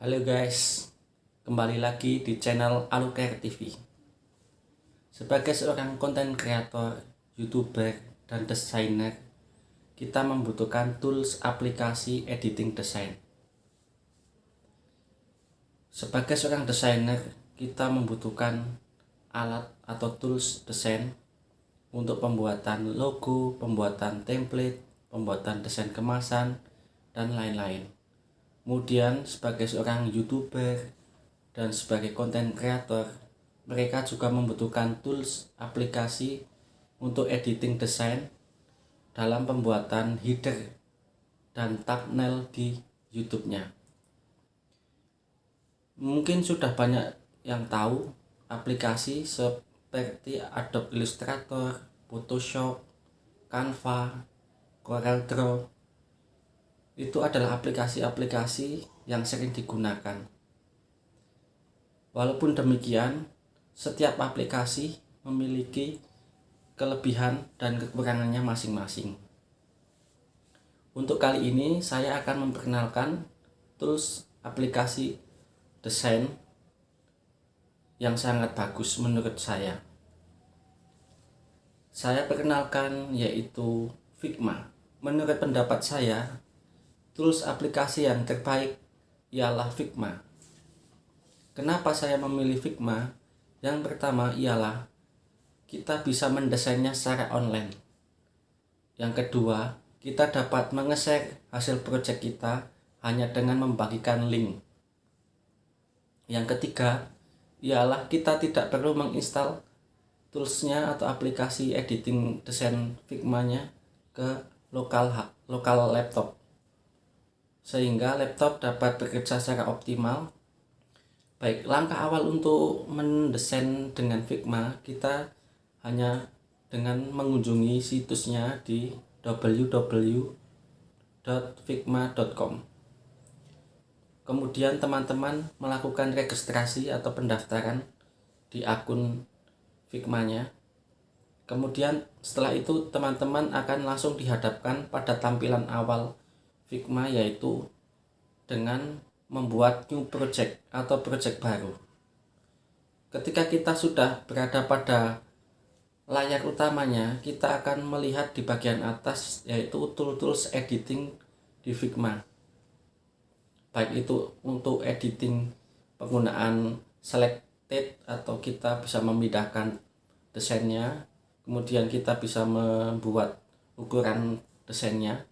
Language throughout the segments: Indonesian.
Halo guys, kembali lagi di channel Alukare TV. Sebagai seorang konten kreator, youtuber, dan desainer, kita membutuhkan tools aplikasi editing desain. Sebagai seorang desainer, kita membutuhkan alat atau tools desain untuk pembuatan logo, pembuatan template, pembuatan desain kemasan, dan lain-lain. Kemudian sebagai seorang youtuber dan sebagai konten kreator, mereka juga membutuhkan tools aplikasi untuk editing desain dalam pembuatan header dan thumbnail di YouTube-nya. Mungkin sudah banyak yang tahu aplikasi seperti Adobe Illustrator, Photoshop, Canva, CorelDRAW. Itu adalah aplikasi-aplikasi yang sering digunakan. Walaupun demikian, setiap aplikasi memiliki kelebihan dan kekurangannya masing-masing. Untuk kali ini saya akan memperkenalkan tools aplikasi desain yang sangat bagus menurut saya. Saya perkenalkan yaitu Figma. Menurut pendapat saya, tools aplikasi yang terbaik ialah Figma. Kenapa saya memilih Figma? Yang pertama ialah kita bisa mendesainnya secara online. Yang kedua, kita dapat menge-share hasil proyek kita hanya dengan membagikan link. Yang ketiga ialah kita tidak perlu menginstal toolsnya atau aplikasi editing desain Figma-nya ke lokal laptop, sehingga laptop dapat bekerja secara optimal. Baik, langkah awal untuk mendesain dengan Figma, kita hanya dengan mengunjungi situsnya di www.figma.com. Kemudian teman-teman melakukan registrasi atau pendaftaran di akun Figma-nya. Kemudian setelah itu teman-teman akan langsung dihadapkan pada tampilan awal Figma, yaitu dengan membuat new project atau project baru. Ketika kita sudah berada pada layar utamanya, kita akan melihat di bagian atas yaitu tools editing di Figma. Baik itu untuk editing penggunaan selected atau kita bisa memindahkan desainnya, kemudian kita bisa membuat ukuran desainnya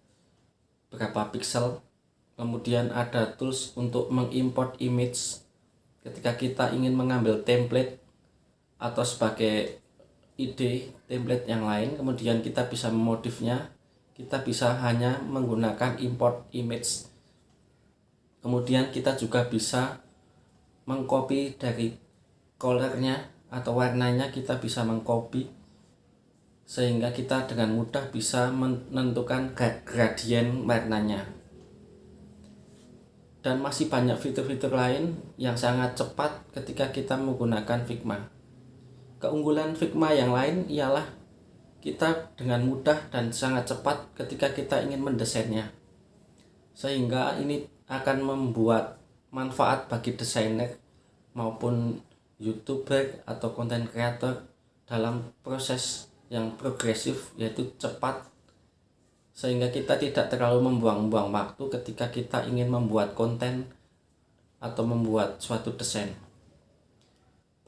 berapa piksel. Kemudian ada tools untuk mengimport image ketika kita ingin mengambil template atau sebagai ide template yang lain, kemudian kita bisa memodifnya. Kita bisa hanya menggunakan import image. Kemudian kita juga bisa mengcopy dari colornya atau warnanya, kita bisa mengcopy sehingga kita dengan mudah bisa menentukan gradien warnanya. Dan masih banyak fitur-fitur lain yang sangat cepat ketika kita menggunakan Figma. Keunggulan Figma yang lain ialah kita dengan mudah dan sangat cepat ketika kita ingin mendesainnya, sehingga ini akan membuat manfaat bagi desainer maupun youtuber atau konten kreator dalam proses yang progresif, yaitu cepat, sehingga kita tidak terlalu membuang-buang waktu ketika kita ingin membuat konten atau membuat suatu desain.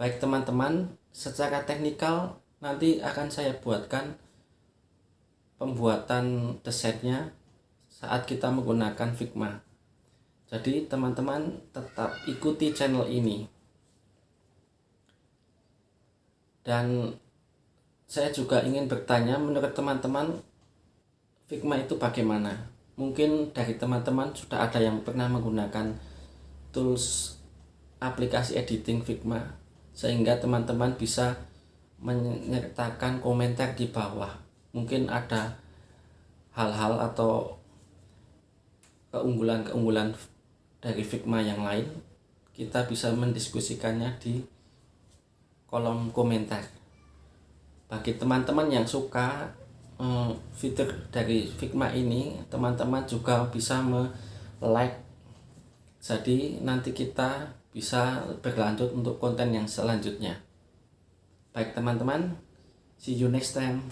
Baik teman-teman, secara teknikal nanti akan saya buatkan pembuatan desainnya saat kita menggunakan Figma. Jadi teman-teman tetap ikuti channel ini. Dan saya juga ingin bertanya, menurut teman-teman Figma itu bagaimana? Mungkin dari teman-teman sudah ada yang pernah menggunakan tools aplikasi editing Figma, sehingga teman-teman bisa menyertakan komentar di bawah. Mungkin ada hal-hal atau keunggulan-keunggulan dari Figma yang lain, kita bisa mendiskusikannya di kolom komentar. Bagi teman-teman yang suka fitur dari Figma ini, teman-teman juga bisa like Jadi nanti kita bisa berlanjut untuk konten yang selanjutnya. Baik teman-teman, see you next time.